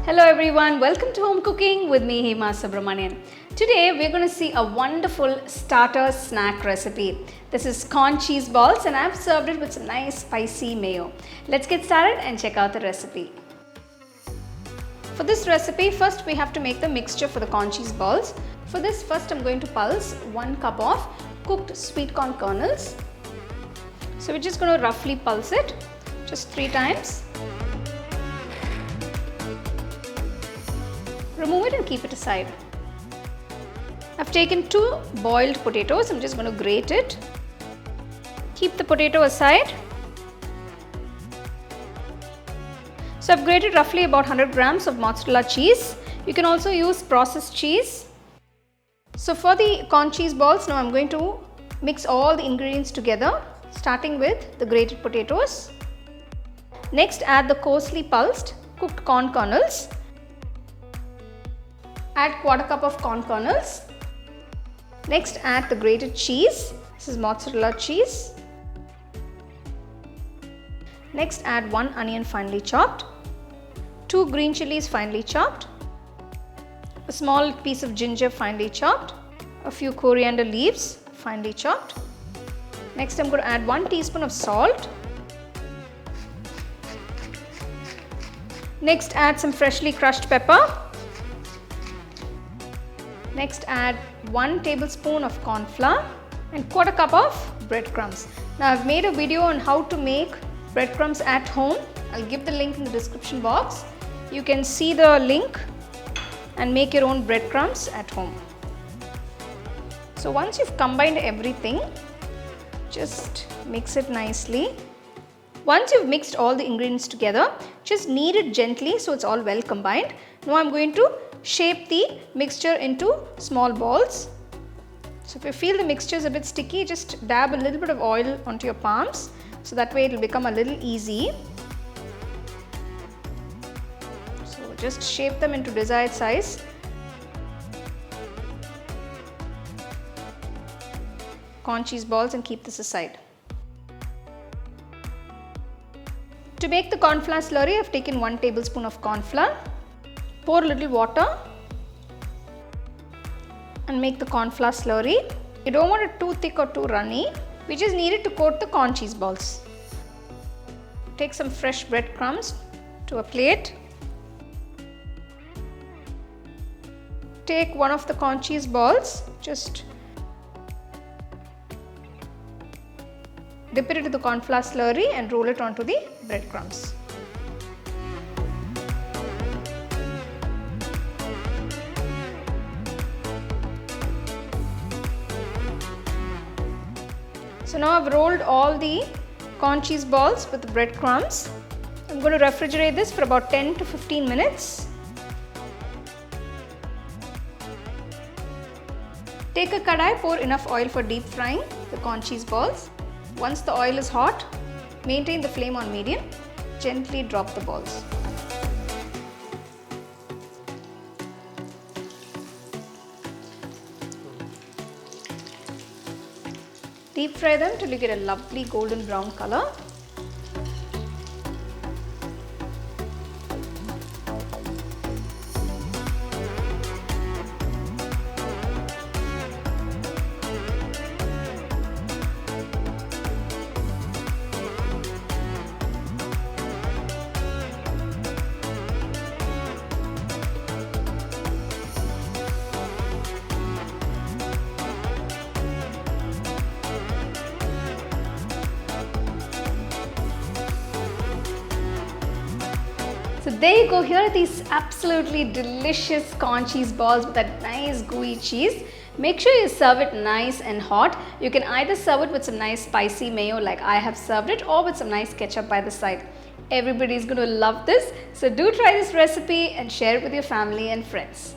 Hello everyone, welcome to Home Cooking with me Hema Subramanian. Today we're going to see a wonderful starter snack recipe. This is corn cheese balls and I've served it with some nice spicy mayo. Let's get started and check out the recipe. For this recipe, first we have to make the mixture for the corn cheese balls. For this, first I'm going to pulse 1 cup of cooked sweet corn kernels. So we're just going to roughly pulse it just 3 times. Remove it and keep it aside. I've taken 2 boiled potatoes. I'm just going to grate it. Keep the potato aside. So I've grated roughly about 100 grams of mozzarella cheese. You can also use processed cheese. So for the corn cheese balls, now I'm going to mix all the ingredients together, starting with the grated potatoes. Next, add the coarsely pulsed cooked corn kernels. Add 1/4 cup of corn kernels. Next, add the grated cheese. This is mozzarella cheese. Next, add 1 onion finely chopped, 2 green chilies finely chopped, a small piece of ginger finely chopped, a few coriander leaves finely chopped. Next, I'm going to add 1 teaspoon of salt. Next, add some freshly crushed pepper. Next, add 1 tablespoon of corn flour and 1/4 cup of breadcrumbs. Now, I've made a video on how to make breadcrumbs at home. I'll give the link in the description box. You can see the link and make your own breadcrumbs at home. So once you've combined everything, just mix it nicely. Once you've mixed all the ingredients together, just knead it gently so it's all well combined. Now I'm going to shape the mixture into small balls. So if you feel the mixture is a bit sticky, just dab a little bit of oil onto your palms, so that way it will become a little easy. So just shape them into desired size. Corn cheese balls, and keep this aside. To make the corn flour slurry, I've taken 1 tablespoon of corn flour. Pour a little water and make the corn flour slurry. You don't want it too thick or too runny. We just need it to coat the corn cheese balls. Take some fresh breadcrumbs to a plate. Take one of the corn cheese balls, just dip it into the corn flour slurry and roll it onto the breadcrumbs. So now I've rolled all the corn cheese balls with the breadcrumbs. I'm going to refrigerate this for about 10 to 15 minutes. Take a kadai, pour enough oil for deep frying the corn cheese balls. Once the oil is hot, maintain the flame on medium. Gently drop the balls. Deep fry them till you get a lovely golden brown color. So there you go, here are these absolutely delicious corn cheese balls with that nice gooey cheese. Make sure you serve it nice and hot. You can either serve it with some nice spicy mayo like I have served it, or with some nice ketchup by the side. Everybody is going to love this. So do try this recipe and share it with your family and friends.